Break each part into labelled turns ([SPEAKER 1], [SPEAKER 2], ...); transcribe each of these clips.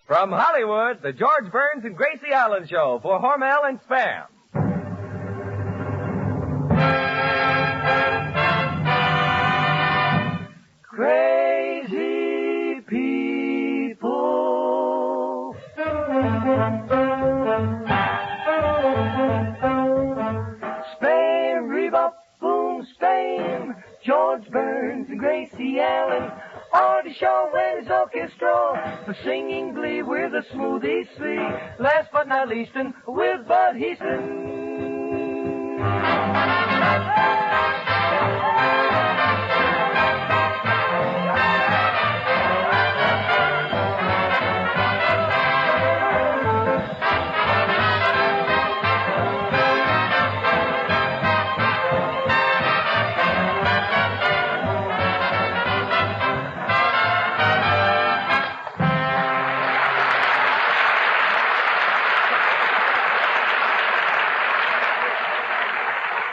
[SPEAKER 1] From Hollywood, the George Burns and Gracie Allen Show for Hormel and Spam. Crazy people. Spam, rebop, boom, spam. George Burns and Gracie Allen are the show when his orchestra for singing glee with a smoothie slee. Last but not least, with Bud Heaston.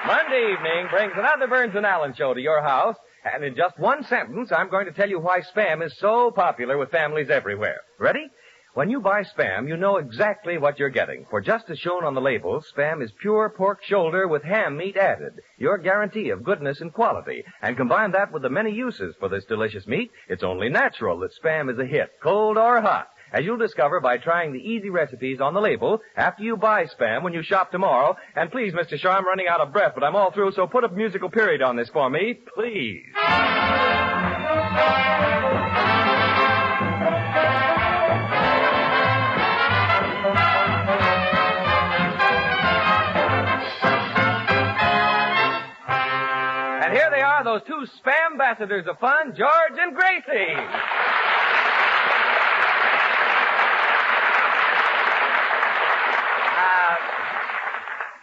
[SPEAKER 1] Monday evening brings another Burns and Allen show to your house, and in just one sentence, I'm going to tell you why Spam is so popular with families everywhere. Ready? When you buy Spam, you know exactly what you're getting. For just as shown on the label, Spam is pure pork shoulder with ham meat added. Your guarantee of goodness and quality. And combine that with the many uses for this delicious meat, it's only natural that Spam is a hit, cold or hot. As you'll discover by trying the easy recipes on the label after you buy Spam when you shop tomorrow. And please, Mr. Shaw, I'm running out of breath, but I'm all through, so put a musical period on this for me, please. And here they are, those two Spam ambassadors of fun, George and Gracie.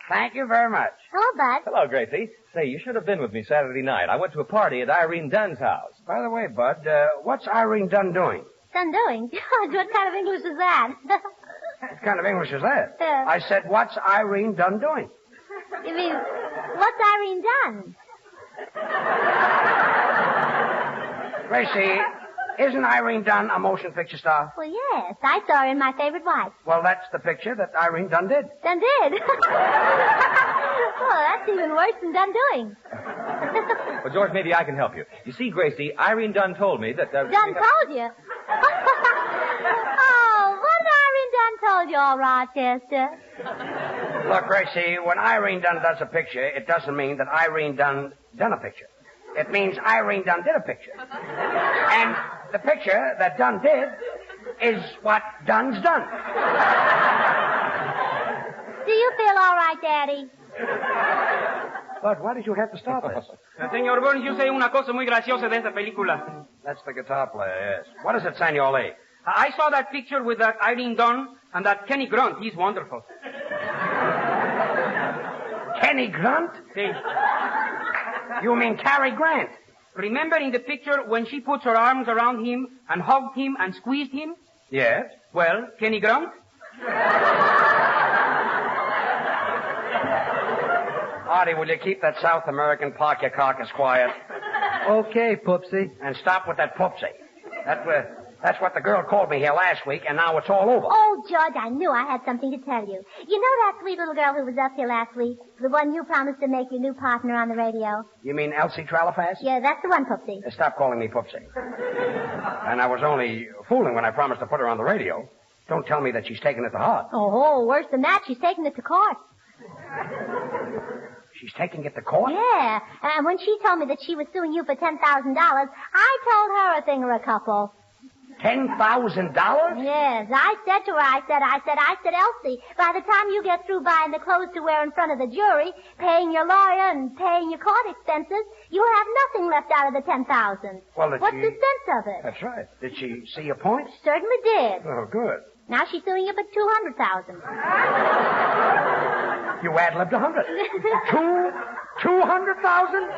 [SPEAKER 2] Thank you very much.
[SPEAKER 3] Hello, Bud.
[SPEAKER 1] Hello, Gracie. Say, you should have been with me Saturday night. I went to a party at Irene Dunn's house.
[SPEAKER 2] By the way, Bud, what's Irene Dunn doing?
[SPEAKER 3] Dunn doing? George, what kind of English is that?
[SPEAKER 2] What kind of English is that?
[SPEAKER 3] Yeah.
[SPEAKER 2] I said, what's Irene Dunn doing?
[SPEAKER 3] You mean, what's Irene Dunn?
[SPEAKER 2] Gracie, isn't Irene Dunn a motion picture star?
[SPEAKER 3] Well, yes. I saw her in My Favorite Wife.
[SPEAKER 2] Well, that's the picture that Irene Dunn did.
[SPEAKER 3] Dunn did? Oh, that's even worse than Dunn doing.
[SPEAKER 1] Well, George, maybe I can help you. You see, Gracie, Irene Dunn told me that...
[SPEAKER 3] Dunn told you? Oh, what Irene Dunn told you, all Rochester?
[SPEAKER 2] Look, Gracie, when Irene Dunn does a picture, it doesn't mean that Irene Dunn done a picture. It means Irene Dunn did a picture. And the picture that Dunn did is what Dunn's done.
[SPEAKER 3] Do you feel all right, Daddy?
[SPEAKER 2] But why did you have to stop this?
[SPEAKER 4] Señor Burns, yo sé una cosa muy graciosa de esta película.
[SPEAKER 2] That's the guitar player, yes. What is it, Senor Lee?
[SPEAKER 4] I saw that picture with that Irene Dunn and that Kenny Grunt. He's wonderful.
[SPEAKER 2] Kenny Grunt?
[SPEAKER 4] See.
[SPEAKER 2] You mean Cary Grant?
[SPEAKER 4] Remember in the picture when she puts her arms around him and hugged him and squeezed him?
[SPEAKER 2] Yes.
[SPEAKER 4] Well, Kenny Grunt?
[SPEAKER 2] Artie, will you keep that South American park your carcass quiet?
[SPEAKER 5] Okay, Poopsie.
[SPEAKER 2] And stop with that Poopsie. That's what the girl called me here last week, and now it's all over.
[SPEAKER 3] Oh, George, I knew I had something to tell you. You know that sweet little girl who was up here last week? The one you promised to make your new partner on the radio?
[SPEAKER 2] You mean Elsie Tralafas?
[SPEAKER 3] Yeah, that's the one, Poopsie.
[SPEAKER 2] Stop calling me Poopsie. And I was only fooling when I promised to put her on the radio. Don't tell me that she's taking it to heart.
[SPEAKER 3] Oh, worse than that, she's taking it to court.
[SPEAKER 2] She's taking it to court?
[SPEAKER 3] Yeah, and when she told me that she was suing you for $10,000, I told her a thing or a couple.
[SPEAKER 2] $10,000?
[SPEAKER 3] Yes, I said to her, I said, Elsie, by the time you get through buying the clothes to wear in front of the jury, paying your lawyer and paying your court expenses, you'll have nothing left out of the $10,000.
[SPEAKER 2] Well,
[SPEAKER 3] What's the sense of it?
[SPEAKER 2] That's right. Did she see your point?
[SPEAKER 3] Certainly did.
[SPEAKER 2] Oh, good.
[SPEAKER 3] Now she's suing you for $200,000.
[SPEAKER 2] You ad-libbed 100. 200,000?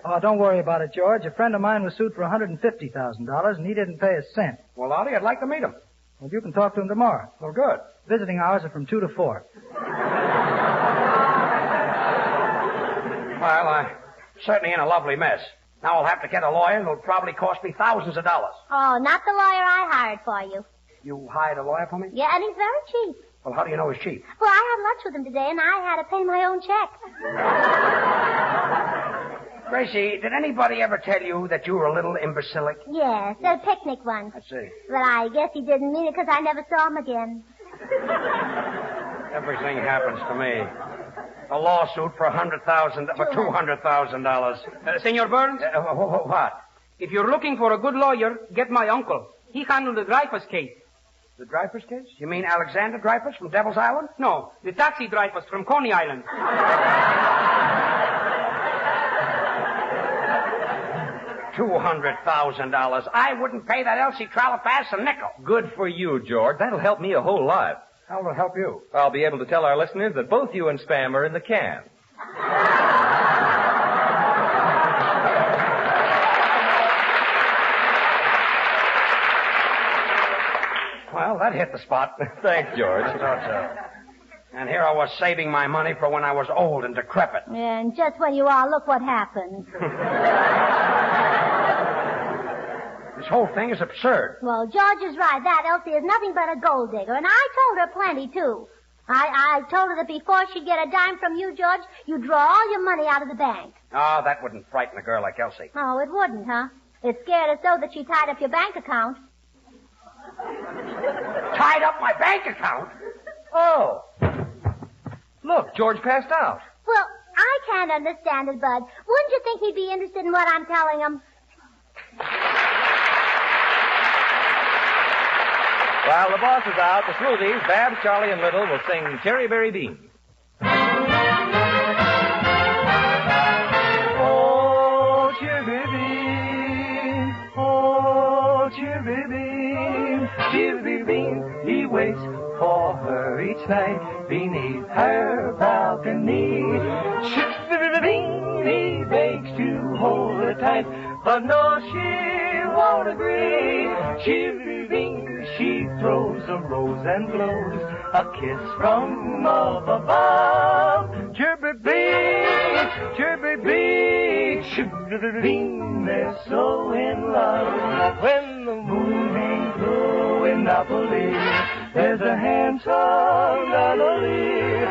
[SPEAKER 5] Oh, don't worry about it, George. A friend of mine was sued for $150,000, and he didn't pay a cent.
[SPEAKER 2] Well, Artie, I'd like to meet him.
[SPEAKER 5] Well, you can talk to him tomorrow.
[SPEAKER 2] Well, good.
[SPEAKER 5] Visiting hours are from 2 to 4.
[SPEAKER 2] Well, I'm certainly in a lovely mess. Now I'll have to get a lawyer, and it'll probably cost me thousands of dollars.
[SPEAKER 3] Oh, not the lawyer I hired for you.
[SPEAKER 2] You hired a lawyer for me?
[SPEAKER 3] Yeah, and he's very cheap.
[SPEAKER 2] Well, how do you know he's cheap?
[SPEAKER 3] Well, I had lunch with him today, and I had to pay my own check.
[SPEAKER 2] Gracie, did anybody ever tell you that you were a little imbecilic?
[SPEAKER 3] Yes, at a picnic once.
[SPEAKER 2] I see.
[SPEAKER 3] But I guess he didn't mean it because I never saw him again.
[SPEAKER 2] Everything happens to me. A lawsuit for $200,000.
[SPEAKER 4] Senor Burns,
[SPEAKER 2] What?
[SPEAKER 4] if you're looking for a good lawyer, get my uncle. He handled the Dreyfus case.
[SPEAKER 2] The Dreyfus case? You mean Alexander Dreyfus from Devil's Island?
[SPEAKER 4] No, the taxi Dreyfus from Coney Island.
[SPEAKER 2] $200,000. I wouldn't pay that Elsie Tralafass a nickel.
[SPEAKER 1] Good for you, George. That'll help me a whole lot.
[SPEAKER 2] How will it help you?
[SPEAKER 1] I'll be able to tell our listeners that both you and Spam are in the can.
[SPEAKER 2] Well, that hit the spot.
[SPEAKER 1] Thanks, George.
[SPEAKER 2] I thought so. And here I was saving my money for when I was old and decrepit.
[SPEAKER 3] And just when you are, look what happened.
[SPEAKER 2] This whole thing is absurd.
[SPEAKER 3] Well, George is right. That Elsie is nothing but a gold digger, and I told her plenty, too. I told her that before she'd get a dime from you, George, you'd draw all your money out of the bank.
[SPEAKER 2] Oh, that wouldn't frighten a girl like Elsie.
[SPEAKER 3] Oh, it wouldn't, huh? It scared her so that she tied up your bank account.
[SPEAKER 2] Tied up my bank account?
[SPEAKER 1] Oh. Look, George passed out.
[SPEAKER 3] Well, I can't understand it, Bud. Wouldn't you think he'd be interested in what I'm telling him?
[SPEAKER 1] While the boss is out, the Smoothies, Babs, Charlie, and Little will sing Cherry Berry Beans.
[SPEAKER 6] Oh, cherry bean, oh, cherry bean, cherry bean, he waits for her each night beneath her balcony. Cherry bean, he begs to hold her tight, but no, she won't agree. Cherry bean, she throws a rose and blows a kiss from up above. Cherry bean, cherry bean, cherry bean, they're so in love. When the moon hangs low in Napoli, there's a handsome Napoli.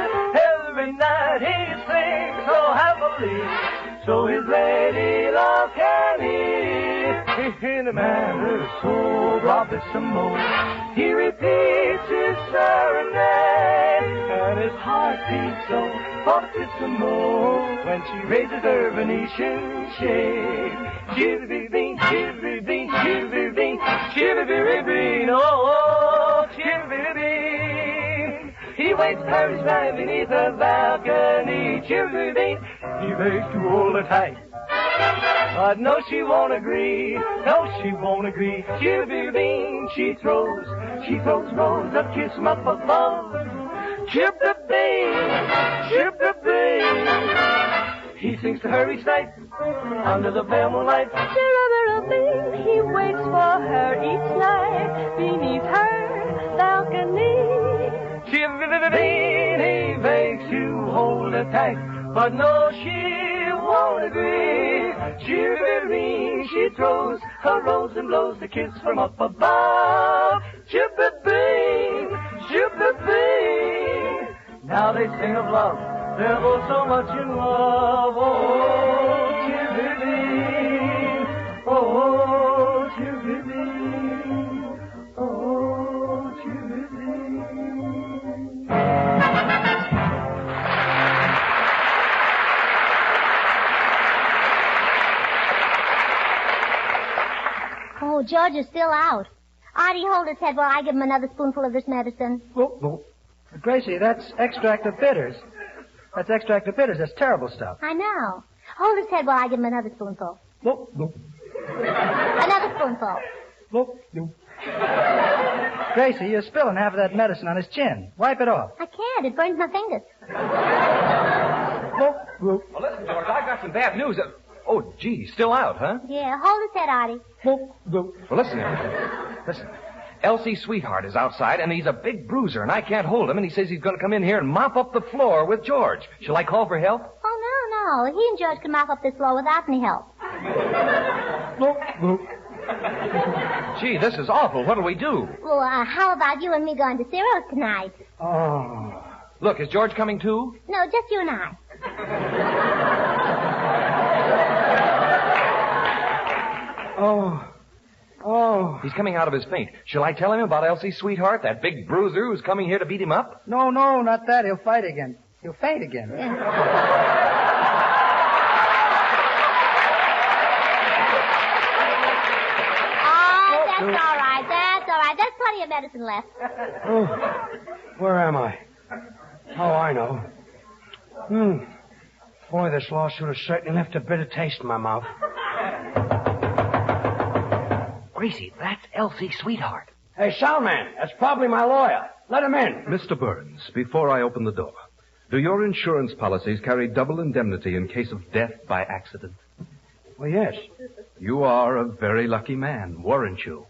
[SPEAKER 6] Every night he sings so happily, so his lady love can hear. In a manner so bravissimo, he repeats his serenade, and his heart beats so fortissimo when she raises her Venetian shade. Cherry bean, cherry bean, cherry bean, cherry bean, oh, cherry bean. He waits her each night beneath her balcony. Cherry bean, he begs to hold her tight, but no, she won't agree. No, she won't agree. Cherry bean, she throws rose a kiss from up above. Cherry bean, cherry bean. He sings to her each night under the pale moonlight. Cherry bean, he waits for her each night beneath her balcony. Cherry bean, he begs to hold her tight, but no, she won't agree. Cherry bean, she throws her rose and blows the kiss from up above. Cherry bean, cherry bean. Now they sing of love, they're both so much in love. Oh, cherry bean, oh, cherry bean, oh, cherry bean.
[SPEAKER 3] Oh, George is still out. Artie, hold his head while I give him another spoonful of this medicine.
[SPEAKER 5] Oh. Gracie, that's extract of bitters. That's extract of bitters. That's terrible stuff.
[SPEAKER 3] I know. Hold his head while I give him another spoonful.
[SPEAKER 5] No.
[SPEAKER 3] Another spoonful.
[SPEAKER 5] No. Gracie, you're spilling half of that medicine on his chin. Wipe it off.
[SPEAKER 3] I can't. It burns my fingers.
[SPEAKER 5] No.
[SPEAKER 1] Well, listen, George, I've got some bad news. Oh, gee, still out, huh?
[SPEAKER 3] Yeah, hold his head, Artie.
[SPEAKER 5] No.
[SPEAKER 1] Well, listen. Elsie's sweetheart is outside, and he's a big bruiser, and I can't hold him, and he says he's going to come in here and mop up the floor with George. Shall I call for help?
[SPEAKER 3] Oh, no. He and George can mop up this floor without any help.
[SPEAKER 5] No.
[SPEAKER 1] Gee, this is awful. What'll we do?
[SPEAKER 3] Well, how about you and me going to Ciro's tonight?
[SPEAKER 2] Oh.
[SPEAKER 1] Look, is George coming too?
[SPEAKER 3] No, just you and I.
[SPEAKER 2] Oh.
[SPEAKER 1] He's coming out of his faint. Shall I tell him about Elsie's sweetheart, that big bruiser who's coming here to beat him up?
[SPEAKER 5] No, not that. He'll fight again. He'll faint again.
[SPEAKER 3] That's all right. That's all right. There's plenty of medicine left.
[SPEAKER 2] Oh. Where am I? Oh, I know. Boy, this lawsuit has certainly left a bitter taste in my mouth.
[SPEAKER 1] Gracie, that's Elsie's sweetheart.
[SPEAKER 2] Hey, Soundman, that's probably my lawyer. Let him in.
[SPEAKER 7] Mr. Burns, before I open the door, do your insurance policies carry double indemnity in case of death by accident?
[SPEAKER 2] Well, yes.
[SPEAKER 7] You are a very lucky man, weren't you?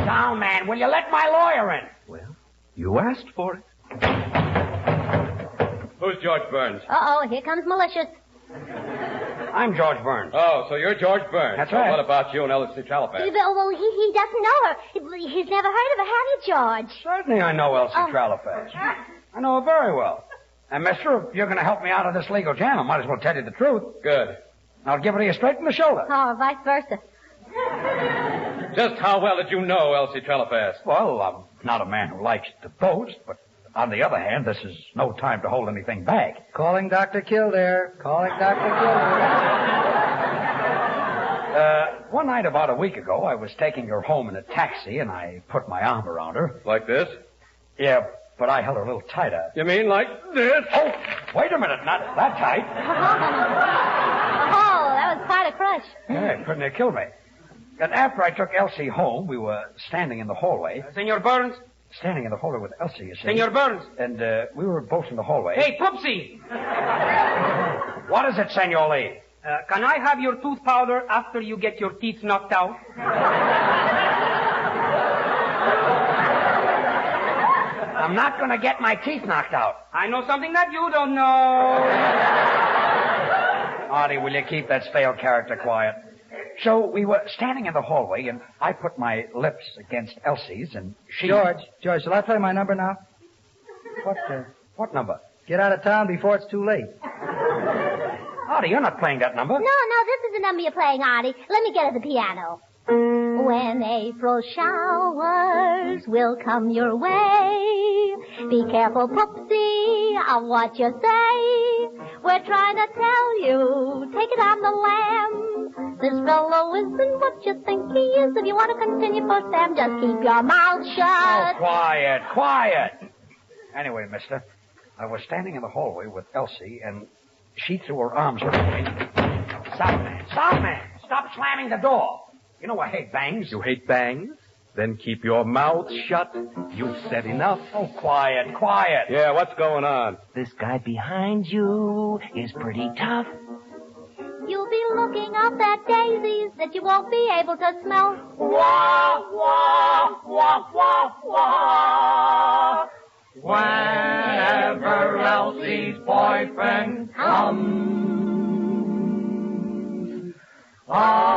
[SPEAKER 2] Soundman, will you let my lawyer in?
[SPEAKER 7] Well, you asked for it.
[SPEAKER 1] Who's George Burns?
[SPEAKER 3] Uh-oh, here comes malicious.
[SPEAKER 2] I'm George Burns.
[SPEAKER 1] Oh, so you're George Burns.
[SPEAKER 2] That's right.
[SPEAKER 1] What about you and Elsie Tralapass?
[SPEAKER 3] Well, he doesn't know her. He's never heard of her, have you, George?
[SPEAKER 2] Certainly I know Elsie Tralapass. I know her very well. And, mister, if you're going to help me out of this legal jam, I might as well tell you the truth.
[SPEAKER 1] Good.
[SPEAKER 2] I'll give it to you straight in the shoulder.
[SPEAKER 3] Or vice versa.
[SPEAKER 1] Just how well did you know Elsie Tralapass?
[SPEAKER 8] Well, I'm not a man who likes to boast, but on the other hand, this is no time to hold anything back.
[SPEAKER 5] Calling Dr. Kildare.
[SPEAKER 8] One night about a week ago, I was taking her home in a taxi, and I put my arm around her.
[SPEAKER 1] Like this?
[SPEAKER 8] Yeah, but I held her a little tighter.
[SPEAKER 1] You mean like this?
[SPEAKER 8] Oh, wait a minute, not that tight.
[SPEAKER 3] Oh, that was quite a crush.
[SPEAKER 8] Yeah, it couldn't have killed me. And after I took Elsie home, we were standing in the hallway.
[SPEAKER 4] Senor Burns?
[SPEAKER 8] Standing in the hallway with Elsie, you see.
[SPEAKER 4] Senor Burns?
[SPEAKER 8] And we were both in the hallway.
[SPEAKER 4] Hey, Poopsie!
[SPEAKER 8] What is it, Senor Lee?
[SPEAKER 4] Can I have your tooth powder after you get your teeth knocked out?
[SPEAKER 2] I'm not going to get my teeth knocked out.
[SPEAKER 4] I know something that you don't know.
[SPEAKER 8] Artie, will you keep that stale character quiet? So we were standing in the hallway, and I put my lips against Elsie's, and she...
[SPEAKER 5] George, shall I play my number now?
[SPEAKER 8] What number?
[SPEAKER 5] Get out of town before it's too late.
[SPEAKER 8] Artie, you're not playing that number.
[SPEAKER 3] No, this is the number you're playing, Artie. Let me get at the piano. When April showers will come your way, be careful, Poopsie, of what you say. We're trying to tell you, take it on the lamb. This fellow isn't what you think he is. If you want to continue for Sam, just keep your mouth shut.
[SPEAKER 8] Oh, quiet. Anyway, mister, I was standing in the hallway with Elsie, and she threw her arms around me.
[SPEAKER 2] Soundman, stop slamming the door. You know I hate bangs.
[SPEAKER 7] You hate bangs? Then keep your mouth shut. You've said enough.
[SPEAKER 8] Oh, quiet.
[SPEAKER 1] Yeah, what's going on?
[SPEAKER 9] This guy behind you is pretty tough.
[SPEAKER 3] You'll be looking up at daisies that you won't be able to smell.
[SPEAKER 2] Wah, wah, wah, wah, wah. Whenever Elsie's boyfriend comes along.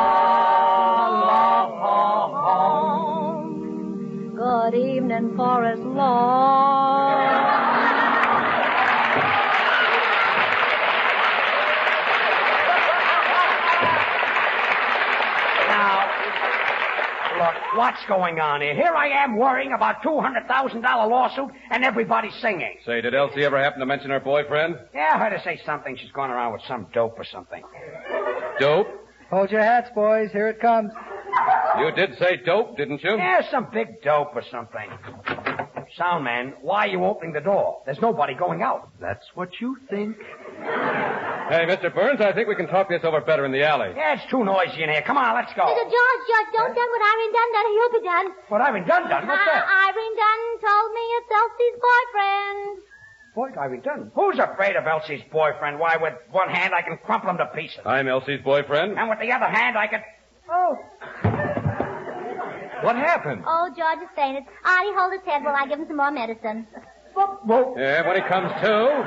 [SPEAKER 3] Good evening, Forest Lawn.
[SPEAKER 2] Look, what's going on here? Here I am worrying about $200,000 lawsuit and everybody's singing.
[SPEAKER 1] Say, did Elsie ever happen to mention her boyfriend?
[SPEAKER 2] Yeah, I heard her say something. She's going around with some dope or something.
[SPEAKER 1] Dope?
[SPEAKER 5] Hold your hats, boys. Here it comes.
[SPEAKER 1] You did say dope, didn't you?
[SPEAKER 2] Yeah, some big dope or something. Soundman, why are you opening the door? There's nobody going out.
[SPEAKER 7] That's what you think.
[SPEAKER 1] Hey, Mr. Burns, I think we can talk this over better in the alley.
[SPEAKER 2] Yeah, it's too noisy in here. Come on, let's go.
[SPEAKER 3] George, don't done what Irene Dunn done. He'll be done.
[SPEAKER 2] What Irene Dunn done? What's that?
[SPEAKER 3] Irene Dunn told me it's Elsie's boyfriend.
[SPEAKER 2] What, Irene Dunn? Who's afraid of Elsie's boyfriend? Why, with one hand I can crumple him to pieces.
[SPEAKER 1] I'm Elsie's boyfriend.
[SPEAKER 2] And with the other hand I can... Oh.
[SPEAKER 1] What happened?
[SPEAKER 3] Oh, George has fainted. Artie, hold his head while I give him some more medicine.
[SPEAKER 1] Yeah, when he comes to.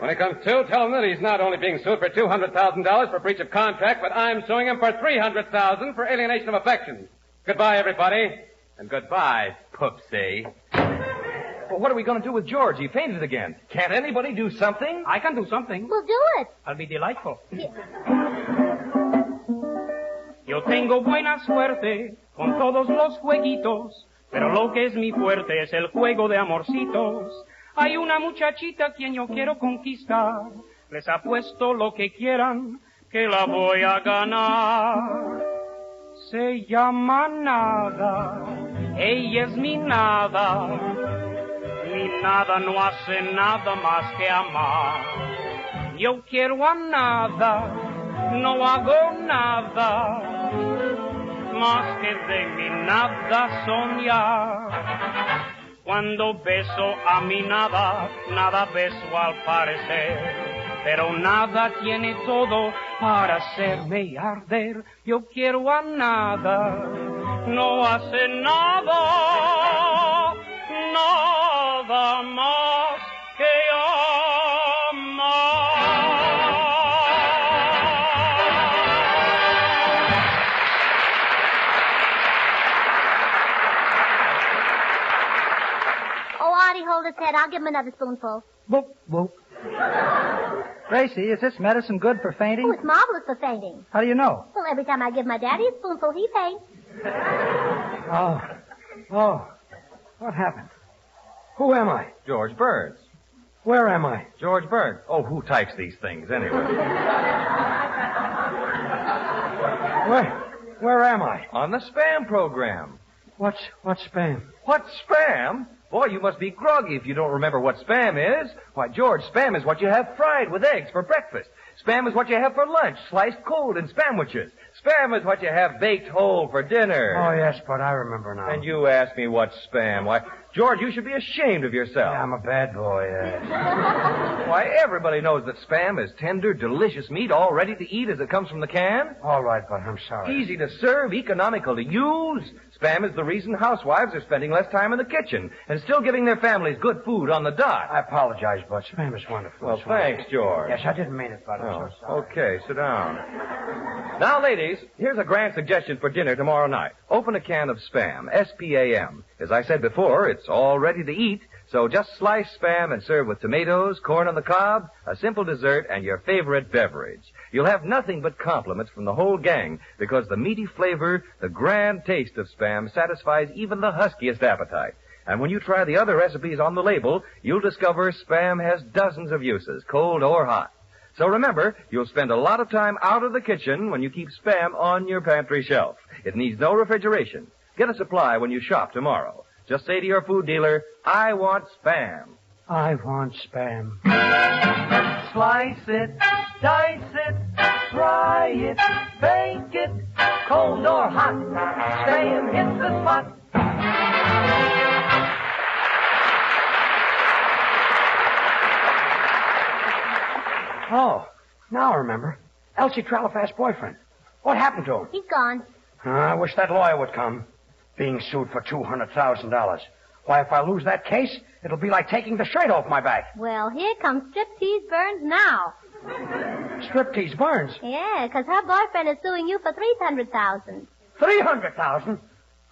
[SPEAKER 10] When it comes to, tell him that he's not only being sued for $200,000 for breach of contract, but I'm suing him for $300,000 for alienation of affection. Goodbye, everybody.
[SPEAKER 1] And goodbye, Poopsie. Well, what are we going to do with George? He fainted again. Can't anybody do something?
[SPEAKER 4] I can do something.
[SPEAKER 3] Well, do it.
[SPEAKER 4] I'll be delightful.
[SPEAKER 3] Yeah.
[SPEAKER 4] Yo tengo buena suerte con todos los jueguitos, pero lo que es mi fuerte es el juego de amorcitos. Hay una muchachita quien yo quiero conquistar. Les apuesto lo que quieran que la voy a ganar. Se llama Nada, ella es mi nada. Mi nada no hace nada más que amar. Yo quiero a Nada, no hago nada más que de mi nada soñar. Cuando beso a mi nada, nada beso al parecer, pero nada tiene todo para hacerme arder. Yo quiero a Nada, no hace nada, nada más que amar.
[SPEAKER 3] Artie, hold his head. I'll give him another spoonful.
[SPEAKER 5] Boop, boop. Gracie, is this medicine good for fainting?
[SPEAKER 3] Oh, it's marvelous for fainting.
[SPEAKER 5] How do you know?
[SPEAKER 3] Well, every time I give my daddy a spoonful, he faints.
[SPEAKER 8] Oh. What happened? Who am I?
[SPEAKER 1] George Burns.
[SPEAKER 8] Where am I?
[SPEAKER 1] George Burns. Oh, who types these things anyway?
[SPEAKER 8] Where am I?
[SPEAKER 1] On the spam program.
[SPEAKER 8] What's spam?
[SPEAKER 1] What, spam? Boy, you must be groggy if you don't remember what spam is. Why, George, spam is what you have fried with eggs for breakfast. Spam is what you have for lunch, sliced cold in spamwiches. Spam is what you have baked whole for dinner.
[SPEAKER 8] Oh, yes, but I remember now.
[SPEAKER 1] And you ask me what's spam. Why, George, you should be ashamed of yourself.
[SPEAKER 8] Yeah, I'm a bad boy.
[SPEAKER 1] Why, everybody knows that spam is tender, delicious meat, all ready to eat as it comes from the can.
[SPEAKER 8] All right, but I'm sorry.
[SPEAKER 1] Easy to serve, economical to use. Spam is the reason housewives are spending less time in the kitchen and still giving their families good food on the dot.
[SPEAKER 8] I apologize, Bud. Spam is wonderful.
[SPEAKER 1] Well, thanks, George.
[SPEAKER 8] Yes, I didn't mean it, Bud. I'm so sorry.
[SPEAKER 1] Okay, sit down. Now, ladies, here's a grand suggestion for dinner tomorrow night. Open a can of Spam, S-P-A-M. As I said before, it's all ready to eat, so just slice Spam and serve with tomatoes, corn on the cob, a simple dessert, and your favorite beverage. You'll have nothing but compliments from the whole gang because the meaty flavor, the grand taste of Spam satisfies even the huskiest appetite. And when you try the other recipes on the label, you'll discover Spam has dozens of uses, cold or hot. So remember, you'll spend a lot of time out of the kitchen when you keep Spam on your pantry shelf. It needs no refrigeration. Get a supply when you shop tomorrow. Just say to your food dealer, I want Spam.
[SPEAKER 8] I want Spam.
[SPEAKER 6] Slice it, dice it, fry it, bake it, cold or hot. Spam hits the spot.
[SPEAKER 8] Oh, now I remember. Elsie Trelifast's boyfriend. What happened to him?
[SPEAKER 3] He's gone.
[SPEAKER 8] I wish that lawyer would come. Being sued for $200,000. Why, if I lose that case, it'll be like taking the shirt off my back.
[SPEAKER 3] Well, here comes Striptease Burns now.
[SPEAKER 8] Striptease Burns?
[SPEAKER 3] Yeah, 'cause her boyfriend is suing you for $300,000.
[SPEAKER 8] $300,000?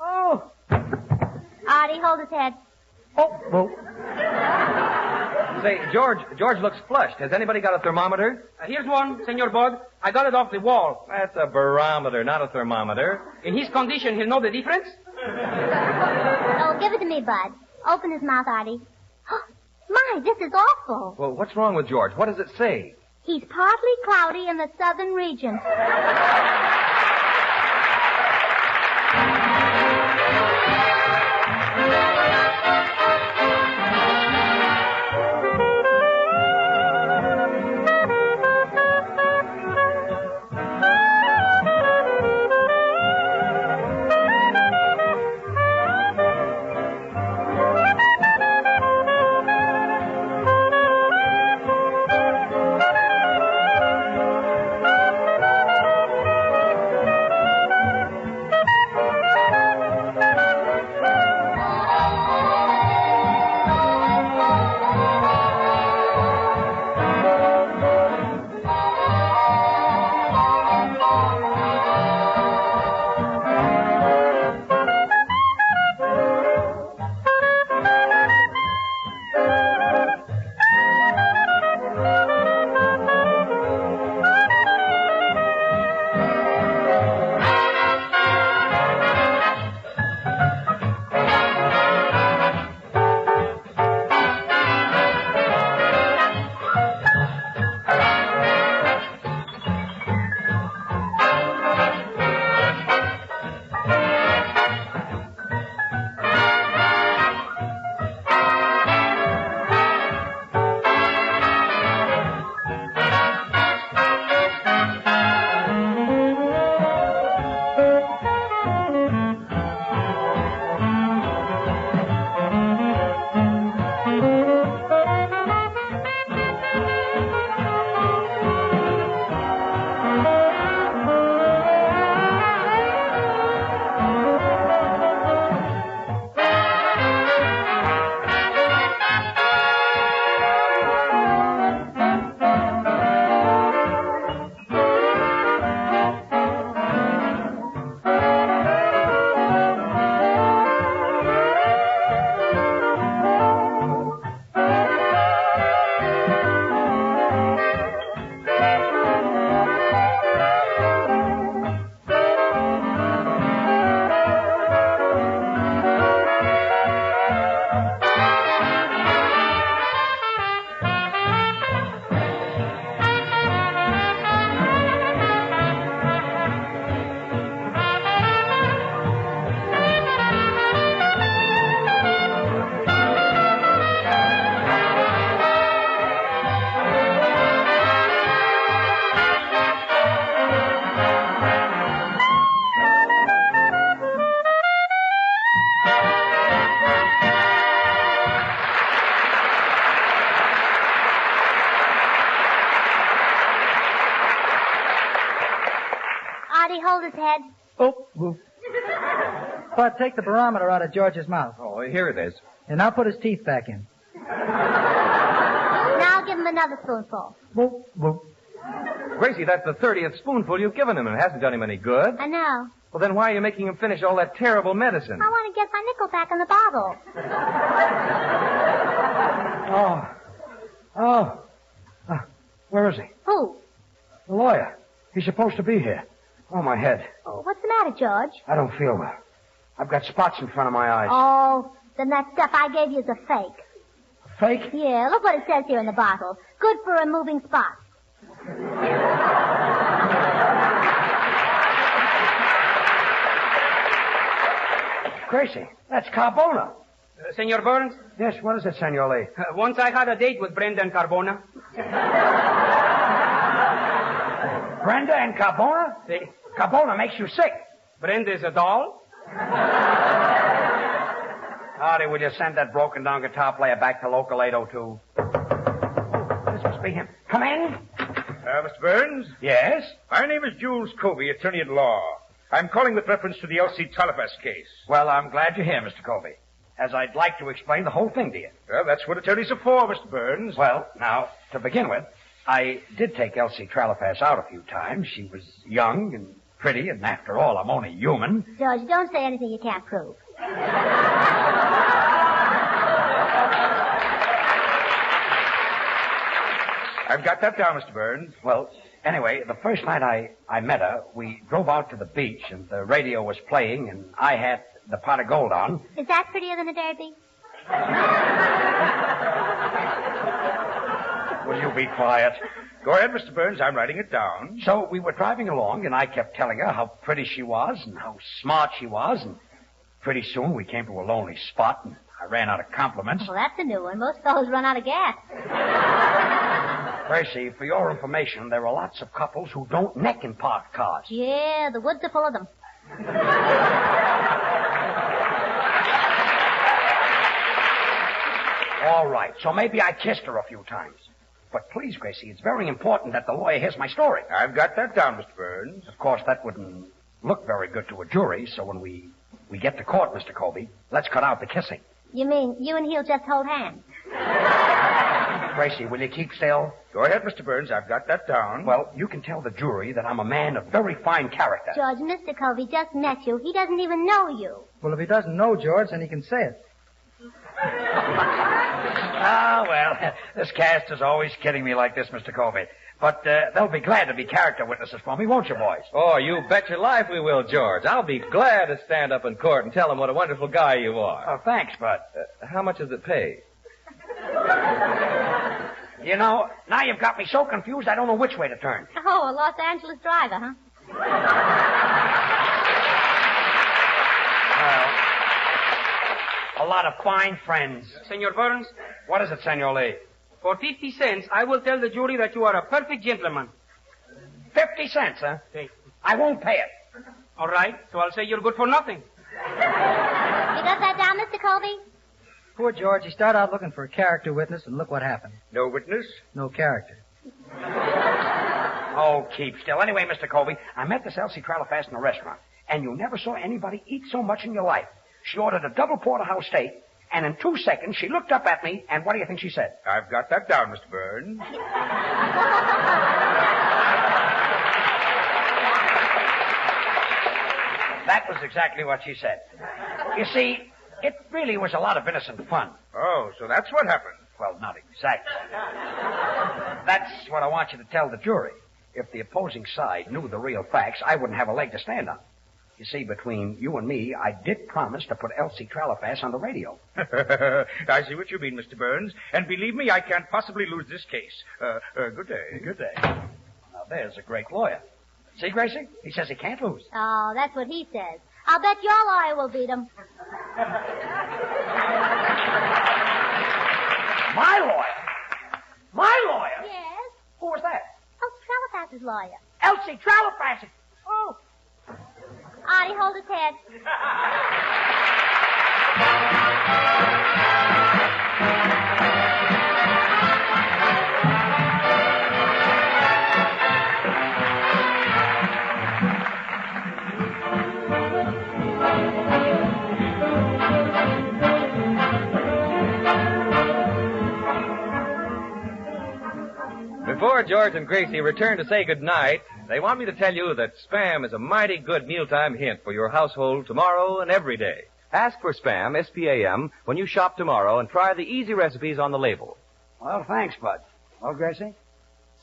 [SPEAKER 8] Oh.
[SPEAKER 3] Artie, hold his head.
[SPEAKER 8] Oh, well.
[SPEAKER 1] Say, George looks flushed. Has anybody got a thermometer?
[SPEAKER 4] Here's one, Senor Bud. I got it off the wall.
[SPEAKER 1] That's a barometer, not a thermometer.
[SPEAKER 4] In his condition, he'll know the difference?
[SPEAKER 3] Oh, give it to me, Bud. Open his mouth, Artie. My, this is awful.
[SPEAKER 1] Well, what's wrong with George? What does it say?
[SPEAKER 3] He's partly cloudy in the southern region. hold his head?
[SPEAKER 5] Oh, whoop. Bud, take the barometer out of George's mouth.
[SPEAKER 1] Oh, here it is.
[SPEAKER 5] And now put his teeth back in.
[SPEAKER 3] Now give him another spoonful.
[SPEAKER 5] Whoop, whoop.
[SPEAKER 1] Gracie, that's the 30th spoonful you've given him, and it hasn't done him any good.
[SPEAKER 3] I know.
[SPEAKER 1] Well, then why are you making him finish all that terrible medicine?
[SPEAKER 3] I want to get my nickel back in the bottle.
[SPEAKER 8] Where is he?
[SPEAKER 3] Who?
[SPEAKER 8] The lawyer. He's supposed to be here. Oh, my head.
[SPEAKER 3] Oh, what's the matter, George?
[SPEAKER 8] I don't feel well. I've got spots in front of my eyes.
[SPEAKER 3] Oh, then that stuff I gave you is a fake.
[SPEAKER 8] Fake?
[SPEAKER 3] Yeah, look what it says here in the bottle. Good for removing spots.
[SPEAKER 8] Gracie, that's Carbona.
[SPEAKER 4] Senor Burns,
[SPEAKER 8] Yes, what is it, Senor Lee?
[SPEAKER 4] once I had a date with Brenda and Carbona.
[SPEAKER 8] Brenda and Carbona?
[SPEAKER 4] See,
[SPEAKER 8] Carbona makes you sick.
[SPEAKER 4] Brenda is a doll.
[SPEAKER 8] Howdy, will you send that broken down guitar player back to local 802? Oh, this must be him. Come in.
[SPEAKER 11] Mr. Burns?
[SPEAKER 8] Yes?
[SPEAKER 11] My name is Jules Covey, attorney at law. I'm calling with reference to the Elsie Tralafass case.
[SPEAKER 8] Well, I'm glad you're here, Mr. Covey, as I'd like to explain the whole thing to you.
[SPEAKER 11] Well, that's what attorneys are for, Mr. Burns.
[SPEAKER 8] Well, now, to begin with, I did take Elsie Tralafass out a few times. She was young and pretty, and after all, I'm only human.
[SPEAKER 3] George, don't say anything you can't prove.
[SPEAKER 11] I've got that down, Mr. Burns.
[SPEAKER 8] Well, anyway, the first night I met her, we drove out to the beach, and the radio was playing, and I had the pot of gold on.
[SPEAKER 3] Is that prettier than a derby?
[SPEAKER 8] Will you be quiet?
[SPEAKER 11] Go ahead, Mr. Burns. I'm writing it down.
[SPEAKER 8] So we were driving along, and I kept telling her how pretty she was and how smart she was, and pretty soon we came to a lonely spot, and I ran out of compliments.
[SPEAKER 3] Well, that's a new one. Most fellows run out of gas.
[SPEAKER 8] Gracie, for your information, there are lots of couples who don't neck in parked cars.
[SPEAKER 3] Yeah, the woods are full of them.
[SPEAKER 8] All right, so maybe I kissed her a few times. But please, Gracie, it's very important that the lawyer hears my story.
[SPEAKER 11] I've got that down, Mr. Burns.
[SPEAKER 8] Of course, that wouldn't look very good to a jury, so when we get to court, Mr. Colby, let's cut out the kissing.
[SPEAKER 3] You mean you and he'll just hold hands?
[SPEAKER 8] Gracie, will you keep still?
[SPEAKER 11] Go ahead, Mr. Burns. I've got that down.
[SPEAKER 8] Well, you can tell the jury that I'm a man of very fine character.
[SPEAKER 3] George, Mr. Covey just met you. He doesn't even know you.
[SPEAKER 5] Well, if he doesn't know George, then he can say it.
[SPEAKER 8] Ah, well, this cast is always kidding me like this, Mr. Colby. But they'll be glad to be character witnesses for me, won't you, boys?
[SPEAKER 1] Oh, you bet your life we will, George. I'll be glad to stand up in court and tell them what a wonderful guy you are.
[SPEAKER 8] Oh, thanks, Bud.
[SPEAKER 1] How much does it pay?
[SPEAKER 8] You know, now you've got me so confused I don't know which way to turn.
[SPEAKER 3] Oh, a Los Angeles driver, huh?
[SPEAKER 8] A lot of fine friends.
[SPEAKER 4] Senor Burns,
[SPEAKER 8] What is it, Senor Lee?
[SPEAKER 4] for 50 cents, I will tell the jury that you are a perfect gentleman.
[SPEAKER 8] 50 cents, huh?
[SPEAKER 4] Okay.
[SPEAKER 8] I won't pay it.
[SPEAKER 4] All right, so I'll say you're good for nothing.
[SPEAKER 3] You got that down, Mr. Colby?
[SPEAKER 5] Poor George, he started out looking for a character witness, and look what happened.
[SPEAKER 11] No witness?
[SPEAKER 5] No character.
[SPEAKER 8] Oh, keep still. Anyway, Mr. Colby, I met this Elsie Tralafass in a restaurant, and you never saw anybody eat so much in your life. She ordered a double porterhouse steak, and in 2 seconds she looked up at me, and what do you think she said?
[SPEAKER 11] I've got that down, Mr. Burns.
[SPEAKER 8] That was exactly what she said. You see, it really was a lot of innocent fun.
[SPEAKER 11] Oh, so that's what happened.
[SPEAKER 8] Well, not exactly. That's what I want you to tell the jury. If the opposing side knew the real facts, I wouldn't have a leg to stand on. You see, between you and me, I did promise to put Elsie Tralafass on the radio.
[SPEAKER 11] I see what you mean, Mr. Burns. And believe me, I can't possibly lose this case. Good day.
[SPEAKER 8] Good day. Now, there's a great lawyer. See, Gracie? He says he can't lose.
[SPEAKER 3] Oh, that's what he says. I'll bet your lawyer will beat him.
[SPEAKER 8] My lawyer? My lawyer?
[SPEAKER 3] Yes?
[SPEAKER 8] Who was that?
[SPEAKER 3] Elsie Tralafass's lawyer.
[SPEAKER 8] Elsie Tralafass. Oh.
[SPEAKER 3] Artie, hold his head.
[SPEAKER 1] Before George and Gracie return to say goodnight, they want me to tell you that Spam is a mighty good mealtime hint for your household tomorrow and every day. Ask for Spam, S-P-A-M, when you shop tomorrow and try the easy recipes on the label.
[SPEAKER 2] Well, thanks, Bud. Well, Gracie,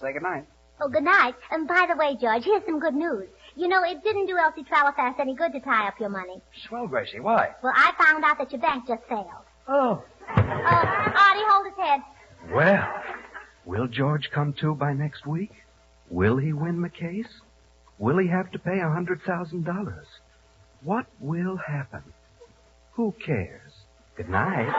[SPEAKER 2] say goodnight.
[SPEAKER 3] Oh, good night. And by the way, George, here's some good news. You know, it didn't do Elsie Tralafast any good to tie up your money.
[SPEAKER 2] Swell, Gracie. Why?
[SPEAKER 3] Well, I found out that your bank just failed.
[SPEAKER 5] Oh.
[SPEAKER 3] Artie, hold his head.
[SPEAKER 7] Well, will George come to by next week? Will he win the case? Will he have to pay $100,000? What will happen? Who cares? Good night.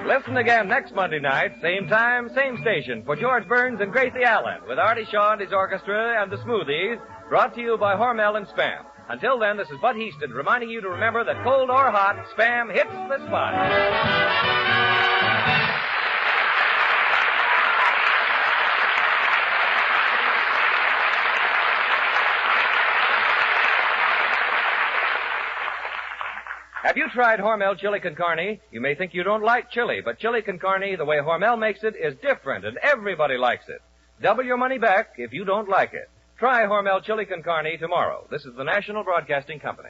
[SPEAKER 1] Listen again next Monday night, same time, same station, for George Burns and Gracie Allen, with Artie Shaw and his orchestra and the Smoothies, brought to you by Hormel and Spam. Until then, this is Bud Heaston reminding you to remember that cold or hot, Spam hits the spot. Have you tried Hormel chili con carne? You may think you don't like chili, but chili con carne, the way Hormel makes it, is different, and everybody likes it. Double your money back if you don't like it. Try Hormel chili con carne tomorrow. This is the National Broadcasting Company.